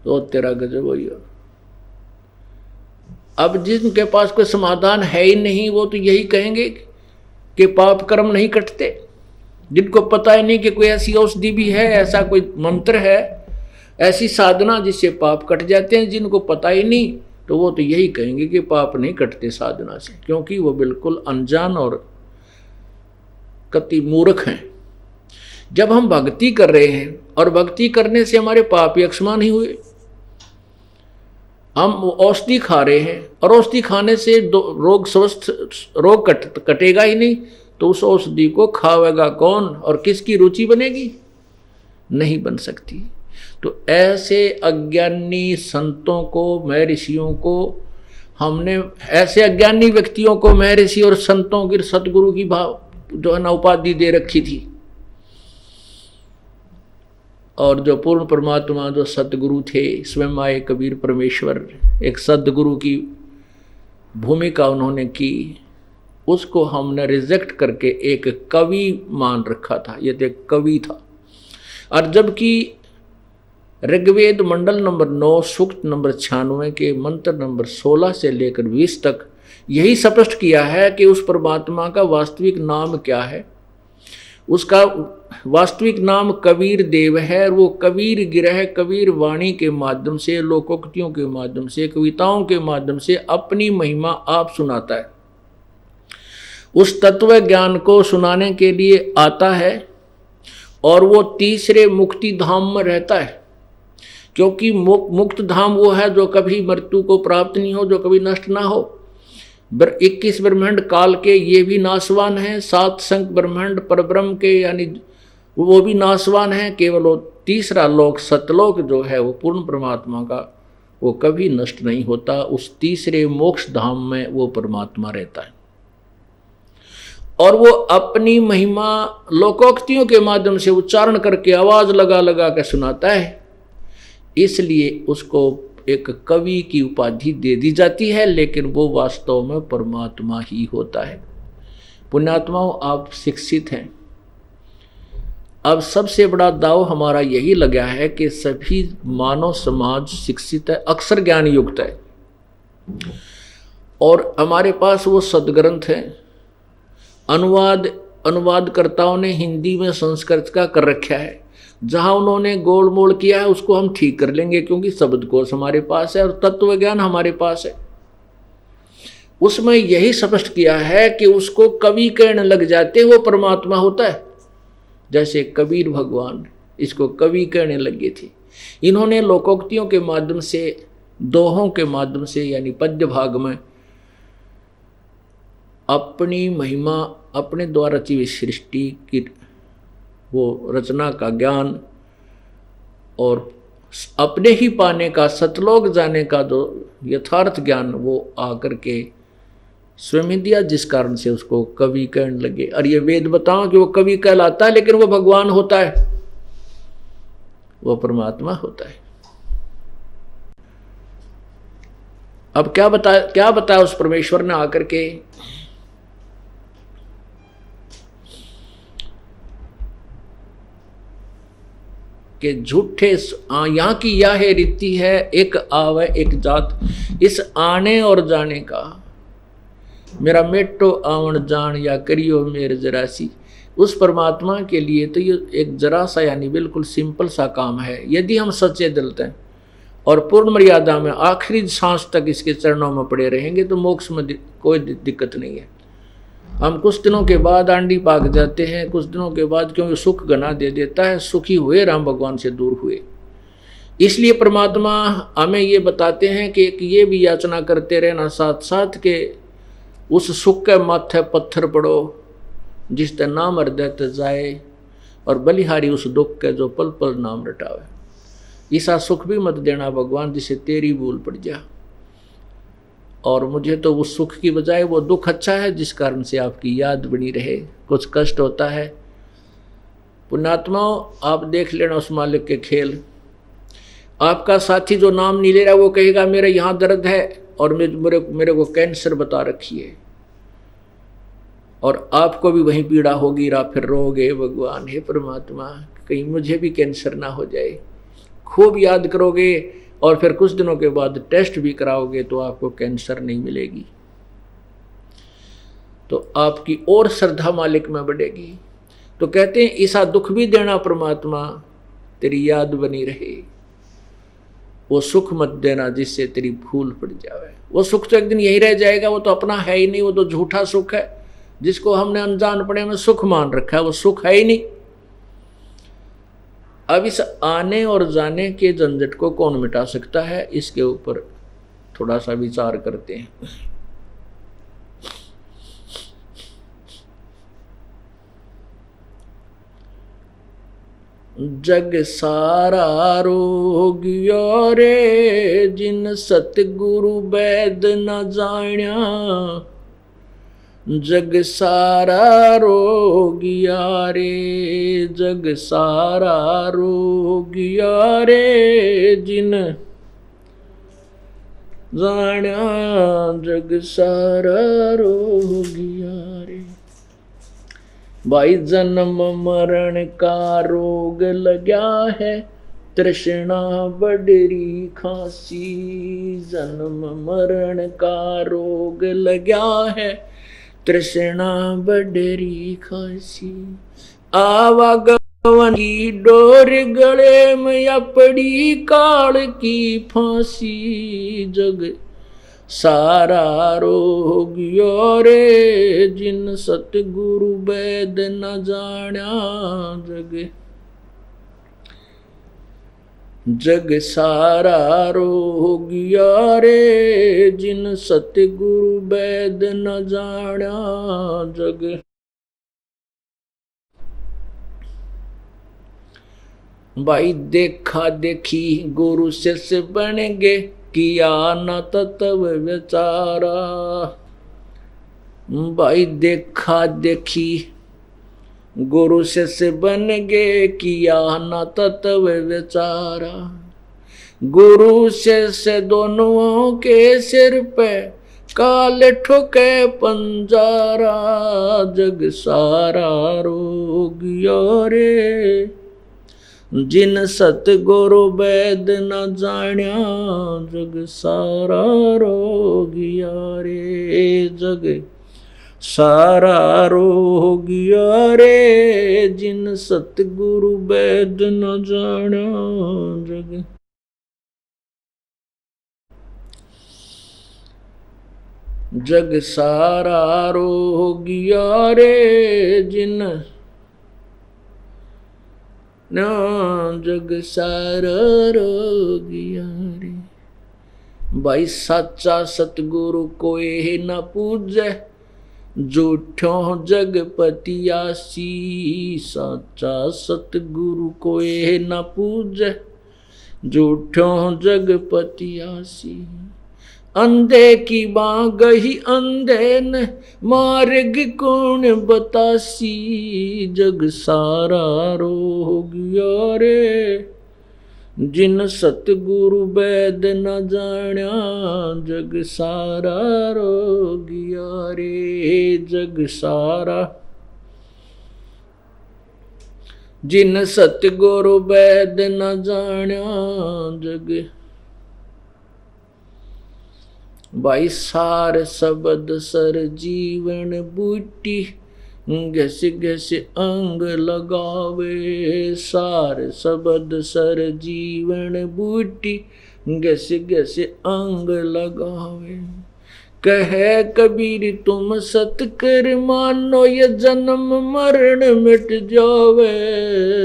तो तेरा गजब हो। अब जिनके पास कोई समाधान है ही नहीं, वो तो यही कहेंगे कि पाप कर्म नहीं कटते। जिनको पता ही नहीं कि कोई ऐसी औषधि भी है, ऐसा कोई मंत्र है, ऐसी साधना जिससे पाप कट जाते हैं, जिनको पता ही नहीं, तो वो तो यही कहेंगे कि पाप नहीं कटते साधना से, क्योंकि वो बिल्कुल अनजान और कति मूर्ख हैं। जब हम भक्ति कर रहे हैं और भक्ति करने से हमारे पाप ही अक्षमा नहीं हुए, हम औषधि खा रहे हैं और औषधि खाने से रोग कटेगा ही नहीं, तो उस औषधि को खावेगा कौन और किसकी रुचि बनेगी? नहीं बन सकती। तो ऐसे अज्ञानी संतों को, महर्षियों को हमने, ऐसे अज्ञानी व्यक्तियों को महर्षि और संतों की, सतगुरु की भाव जो है ना उपाधि दे रखी थी। और जो पूर्ण परमात्मा, जो सतगुरु थे, स्वयं आए कबीर परमेश्वर, एक सदगुरु की भूमिका उन्होंने की, उसको हमने रिजेक्ट करके एक कवि मान रखा था। ये तो एक कवि था। और जबकि ऋग्वेद मंडल नंबर 9 सूक्त नंबर 96 के मंत्र नंबर 16 से लेकर 20 तक यही स्पष्ट किया है कि उस परमात्मा का वास्तविक नाम क्या है। उसका वास्तविक नाम कबीर देव है। वो कबीर गिरह, कबीर वाणी के माध्यम से, लोकोक्तियों के माध्यम से, कविताओं के माध्यम से अपनी महिमा आप सुनाता है। उस तत्व ज्ञान को सुनाने के लिए आता है और वो तीसरे मुक्ति धाम में रहता है, क्योंकि मुक्त धाम वो है जो कभी मृत्यु को प्राप्त नहीं हो, जो कभी नष्ट ना हो। 21 ब्रह्मांड काल के ये भी नाशवान हैं, 7 संख ब्रह्मांड परब्रह्म के यानी वो भी नाशवान हैं। केवल वो तीसरा लोक, सतलोक जो है वो पूर्ण परमात्मा का, वो कभी नष्ट नहीं होता। उस तीसरे मोक्ष धाम में वो परमात्मा रहता है और वो अपनी महिमा लोकोक्तियों के माध्यम से उच्चारण करके, आवाज लगा लगा के सुनाता है। इसलिए उसको एक कवि की उपाधि दे दी जाती है, लेकिन वो वास्तव में परमात्मा ही होता है। पुण्यात्माओं, आप शिक्षित हैं। अब सबसे बड़ा दाव हमारा यही लगा है कि सभी मानव समाज शिक्षित है, अक्षर ज्ञान युक्त है, और हमारे पास वो सदग्रंथ हैं। अनुवादकर्ताओं ने हिंदी में संस्कृत का कर रखा है। जहाँ उन्होंने गोल मोल किया है उसको हम ठीक कर लेंगे, क्योंकि शब्दकोश हमारे पास है और तत्व ज्ञान हमारे पास है। उसमें यही स्पष्ट किया है कि उसको कवि कहने लग जाते वो परमात्मा होता है। जैसे कबीर भगवान इसको कवि कहने लगे थे। इन्होंने लोकोक्तियों के माध्यम से, दोहों के माध्यम से, यानी पद्य भाग में अपनी महिमा, अपने द्वारा रची हुई सृष्टि की वो रचना का ज्ञान और अपने ही पाने का, सतलोक जाने का जो यथार्थ ज्ञान वो आकर के स्वयं ही दिया, जिस कारण से उसको कवि कहने लगे। और ये वेद बताओ कि वो कवि कहलाता है, लेकिन वो भगवान होता है, वो परमात्मा होता है। अब क्या बताया उस परमेश्वर ने आकर के, कि झूठे यहाँ की यह है रीति है, एक आवे एक जात, इस आने और जाने का मेरा मेटो आवन जान या करियो मेरे जरासी। उस परमात्मा के लिए तो ये एक जरा सा यानी बिल्कुल सिंपल सा काम है। यदि हम सच्चे दिल से और पूर्ण मर्यादा में आखिरी सांस तक इसके चरणों में पड़े रहेंगे तो मोक्ष में कोई दिक्कत नहीं है। हम कुछ दिनों के बाद आंडी पाक जाते हैं, कुछ दिनों के बाद क्योंकि सुख गना दे देता है, सुखी हुए राम भगवान से दूर हुए। इसलिए परमात्मा हमें ये बताते हैं कि ये भी याचना करते रहना साथ साथ के उस सुख के माथे पत्थर पड़ो जिस ते नाम हृदय ते जाए, और बलिहारी उस दुख के जो पल पल नाम रटावे। ऐसा सुख भी मत देना भगवान जिसे तेरी भूल पड़ जा, और मुझे तो उस सुख की बजाय वो दुख अच्छा है जिस कारण से आपकी याद बनी रहे। कुछ कष्ट होता है, पुण्यात्माओं आप देख लेना उस मालिक के खेल। आपका साथी जो नाम नहीं ले रहा वो कहेगा मेरे यहाँ दर्द है और मेरे को कैंसर बता रखी है, और आपको भी वही पीड़ा होगी, फिर रोगे भगवान हे परमात्मा कहीं मुझे भी कैंसर ना हो जाए। खूब याद करोगे और फिर कुछ दिनों के बाद टेस्ट भी कराओगे तो आपको कैंसर नहीं मिलेगी, तो आपकी और श्रद्धा मालिक में बढ़ेगी। तो कहते हैं ऐसा दुख भी देना परमात्मा तेरी याद बनी रहे, वो सुख मत देना जिससे तेरी भूल पड़ जाए। वो सुख तो एक दिन यही रह जाएगा, वो तो अपना है ही नहीं, वो तो झूठा सुख है जिसको हमने अनजानपने में सुख मान रखा है, वो सुख है ही नहीं। अब इस आने और जाने के झंझट को कौन मिटा सकता है, इसके ऊपर थोड़ा सा विचार करते हैं। जग सारा रोगियो रे जिन सतगुरु वैद न जाण्या, जग सारा रोगिया रे, जग सारा रोगिया रे जिन जाण्या, जग सारा रोगिया रे। भाई जन्म मरण का रोग लगा है, तृष्णा बडरी खांसी, जन्म मरण का रोग लगा है, तृष्णा बडरी खांसी। आवागमन की डोर गले में अपड़ी काल की फांसी, जग सारा रोगियो रे जिन सतगुरु वैद न जाण्या, जग सारा रोगिया रे जिन सतगुरु वैद न जाण्या, जग। भाई देखा देखी गुरु शिष्य बनेंगे, किया न तत्व विचारा। भाई देखा देखी गुरु शिष्य बन गे, किया न तत्व विचारा। गुरु शिष्य दोनों के सिर पे काल ठोके पंजारा, जग सारा रोगियो रे जिन सतगुरु वैद न जाण्या, जग सारा रोगिया रे, जग सारा रोगिया रे जिन सतगुरु वैद न जाण्या, जग। जग सारा रोगिया रे जिन ना, जग सारा रोगिया रे। भाई सच्चा सतगुरु कोई न पूजे, झूठों जगपति आसी। सच्चा सतगुरु कोई न पूजे, झूठों जगपति आसी। अंधे की बाँ गही अंधे न मार्ग कौन बतासी, जग सारा रो गया रे जिन सतगुरु वैद न जाण्या, जग सारा रो गया रे जग सारा। जिन सतगुरु वैद न जाण्या जग, भाई सार शब्द सर जीवन बूटी, घस घस अंग लगावे, सार शब्द सर जीवन बूटी, घस घस अंग लगावे। कहे कबीर तुम सत कर मानो, ये जन्म मरण मिट जावे,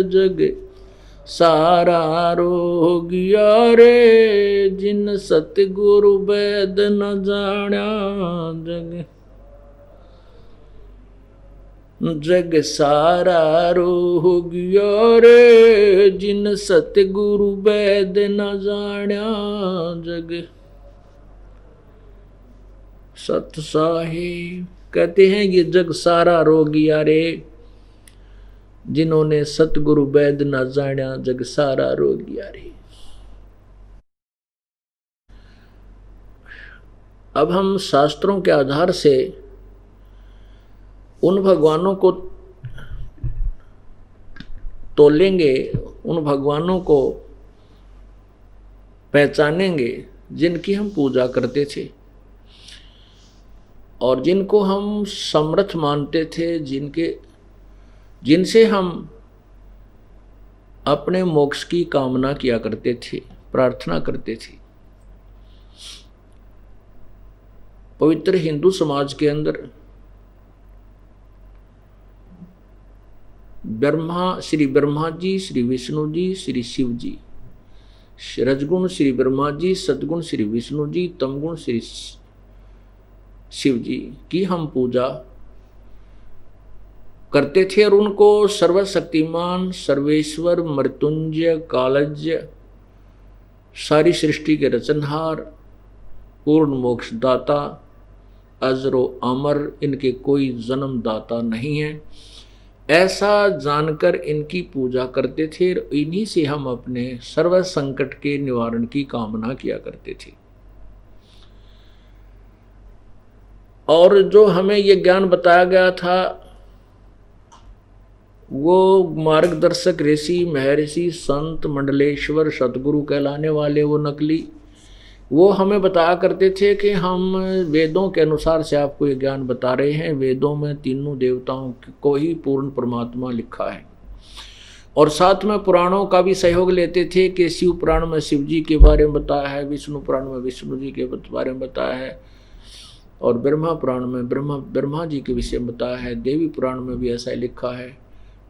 जग सारा रो गया रे जिन सतगुरु वैद न जाण्या, जग जग सारा रो गया रे जिन सतगुरु वैद न जाण्या, जग। सत साहिब कहते हैं ये जग सारा रो गया रे जिन्होंने सतगुरु वैद न जाण्या, जग सारा रो गया रे। अब हम शास्त्रों के आधार से उन भगवानों को तोलेंगे, उन भगवानों को पहचानेंगे जिनकी हम पूजा करते थे और जिनको हम समर्थ मानते थे, जिनसे हम अपने मोक्ष की कामना किया करते थे, प्रार्थना करते थे। पवित्र हिंदू समाज के अंदर श्री ब्रह्मा जी, श्री विष्णु जी, श्री शिव जी, रजगुण श्री ब्रह्मा जी, सद्गुण श्री विष्णु जी, तमगुण श्री शिव जी की हम पूजा करते थे और उनको सर्वशक्तिमान, सर्वेश्वर, मृत्युंजय, कालज्य, सारी सृष्टि के रचनहार, पूर्ण मोक्षदाता, अजरो अमर, इनके कोई जन्मदाता नहीं है, ऐसा जानकर इनकी पूजा करते थे। इन्हीं से हम अपने सर्व संकट के निवारण की कामना किया करते थे। और जो हमें ये ज्ञान बताया गया था वो मार्गदर्शक ऋषि, महर्षि, संत, मंडलेश्वर, सतगुरु कहलाने वाले वो नकली, वो हमें बताया करते थे कि हम वेदों के अनुसार से आपको ये ज्ञान बता रहे हैं। वेदों में तीनों देवताओं को ही पूर्ण परमात्मा लिखा है और साथ में पुराणों का भी सहयोग लेते थे कि शिव पुराण में शिव जी के बारे में बताया है, विष्णु पुराण में विष्णु जी के बारे में बताया है और ब्रह्मा पुराण में ब्रह्मा जी के विषय में बताया है, देवी पुराण में भी ऐसा ही लिखा है,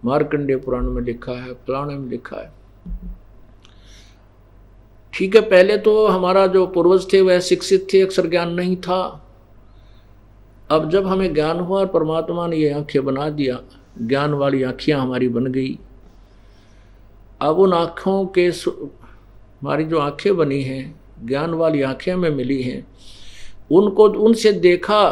मार्कंडेय पुराण में लिखा है, पुराण में लिखा है। ठीक है, पहले तो हमारा जो पूर्वज थे वह शिक्षित थे, अक्षर ज्ञान नहीं था। अब जब हमें ज्ञान हुआ और परमात्मा ने ये आंखें बना दिया, ज्ञान वाली आँखियाँ हमारी बन गई। अब उन आँखों के, हमारी जो आँखें बनी हैं, ज्ञान वाली आँखें हमें मिली हैं, उनको उनसे देखा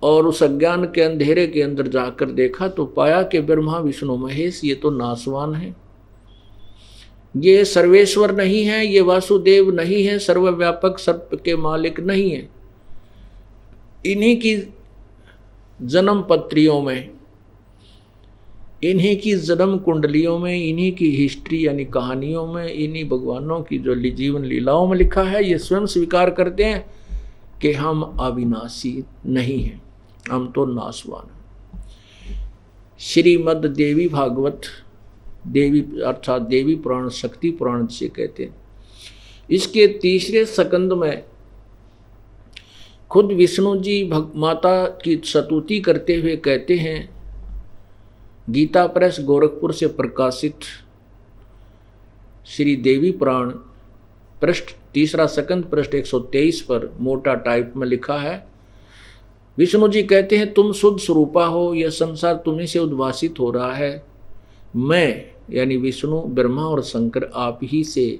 और उस अज्ञान के अंधेरे के अंदर जाकर देखा तो पाया कि ब्रह्मा विष्णु महेश ये तो नासवान है, ये सर्वेश्वर नहीं है, ये वासुदेव नहीं है, सर्वव्यापक सर्प के मालिक नहीं है। इन्हीं की जन्म पत्रियों में, इन्हीं की जन्म कुंडलियों में, इन्हीं की हिस्ट्री यानी कहानियों में, इन्हीं भगवानों की जो जीवन लीलाओं में लिखा है। ये स्वयं स्वीकार करते हैं कि हम अविनाशी नहीं हैं, हम तो नासवान हैं। श्रीमद् देवी भागवत, देवी अर्थात देवी पुराण, शक्ति पुराण जिसे कहते हैं, इसके तीसरे स्कंद में खुद विष्णु जी माता की स्तुति करते हुए कहते हैं, गीता प्रेस गोरखपुर से प्रकाशित श्री देवी पुराण पृष्ठ तीसरा स्कंद पृष्ठ 123 पर मोटा टाइप में लिखा है। विष्णु जी कहते हैं, तुम शुद्ध स्वरूपा हो, यह संसार तुम्हीं से उद्भासित हो रहा है। मैं यानी विष्णु, ब्रह्मा और शंकर आप ही से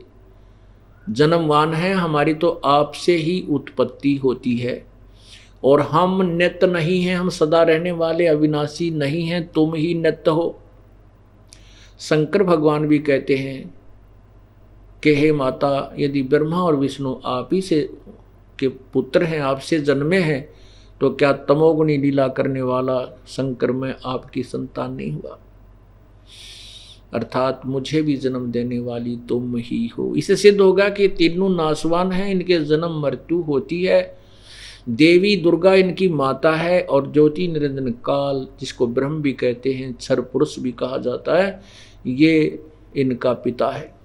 जन्मवान हैं, हमारी तो आपसे ही उत्पत्ति होती है और हम नित्य नहीं हैं, हम सदा रहने वाले अविनाशी नहीं हैं, तुम ही नित्य हो। शंकर भगवान भी कहते हैं कि हे माता, यदि ब्रह्मा और विष्णु आप ही से के पुत्र हैं, आपसे जन्मे हैं, तो क्या तमोगुणी लीला करने वाला शंकर मैं आपकी संतान नहीं हुआ? अर्थात मुझे भी जन्म देने वाली तुम ही हो। इससे सिद्ध होगा कि तीनों नाशवान हैं, इनके जन्म मृत्यु होती है। देवी दुर्गा इनकी माता है और ज्योति निरंजन काल, जिसको ब्रह्म भी कहते हैं, क्षर पुरुष भी कहा जाता है, ये इनका पिता है।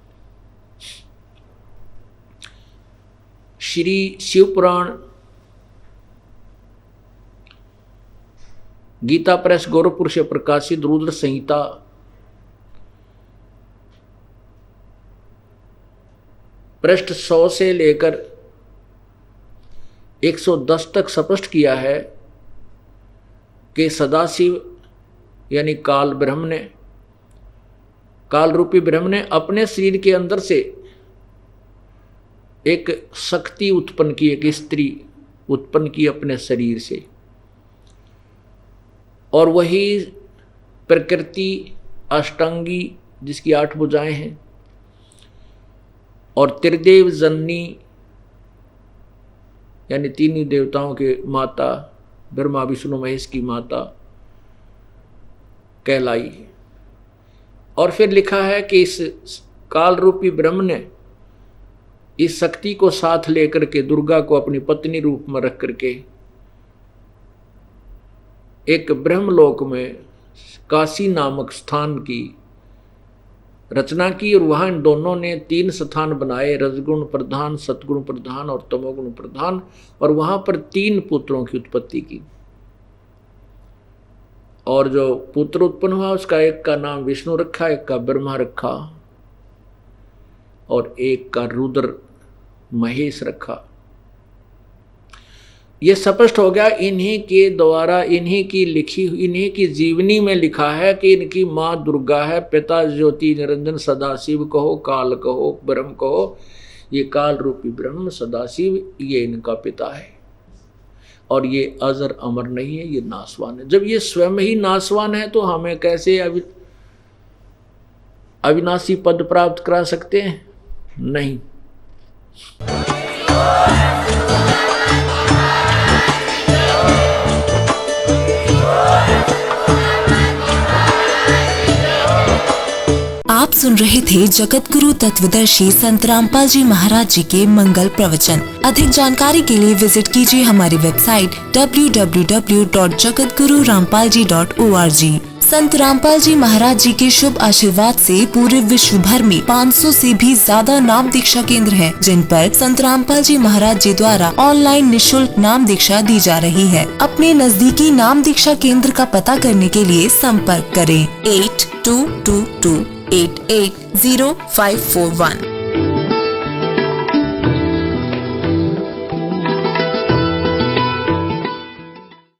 श्री शिव पुराण, गीता प्रेस गोरखपुर से प्रकाशित रुद्र संहिता पृष्ठ 100 से लेकर 110 तक स्पष्ट किया है कि सदाशिव यानी काल ब्रह्म ने, काल रूपी ब्रह्म ने अपने शरीर के अंदर से एक शक्ति उत्पन्न की, एक स्त्री उत्पन्न की अपने शरीर से, और वही प्रकृति अष्टांगी जिसकी 8 भुजाएं हैं और त्रिदेव जननी यानी तीन देवताओं के माता ब्रह्मा विष्णु महेश की माता कहलाई। और फिर लिखा है कि इस काल रूपी ब्रह्म ने इस शक्ति को साथ लेकर के दुर्गा को अपनी पत्नी रूप में रख करके एक ब्रह्मलोक में काशी नामक स्थान की रचना की, और वहां इन दोनों ने 3 स्थान बनाए, रजगुण प्रधान, सतगुण प्रधान और तमोगुण प्रधान, और वहां पर 3 पुत्रों की उत्पत्ति की। और जो पुत्र उत्पन्न हुआ उसका एक का नाम विष्णु रखा, एक का ब्रह्मा रखा और एक का रुद्र महेश रखा। ये स्पष्ट हो गया इन्हीं के द्वारा, इन्हीं की लिखी, इन्हीं की जीवनी में लिखा है कि इनकी माँ दुर्गा है, पिता ज्योति निरंजन सदाशिव कहो, काल कहो, ब्रह्म कहो। ये काल रूपी ब्रह्म सदाशिव ये इनका पिता है और ये अजर अमर नहीं है, ये नाशवान है। जब ये स्वयं ही नाशवान है तो हमें कैसे अविनाशी पद प्राप्त करा सकते हैं? नहीं। आप सुन रहे थे जगत गुरु तत्वदर्शी संत रामपाल जी महाराज जी के मंगल प्रवचन। अधिक जानकारी के लिए विजिट कीजिए हमारी वेबसाइट www.jagatgururampalji.org। संत रामपाल जी महाराज जी के शुभ आशीर्वाद से पूरे विश्व भर में 500 से भी ज्यादा नाम दीक्षा केंद्र हैं, जिन पर संत रामपाल जी महाराज जी द्वारा ऑनलाइन निःशुल्क नाम दीक्षा दी जा रही है। अपने नजदीकी नाम दीक्षा केंद्र का पता करने के लिए संपर्क करें 8222880541।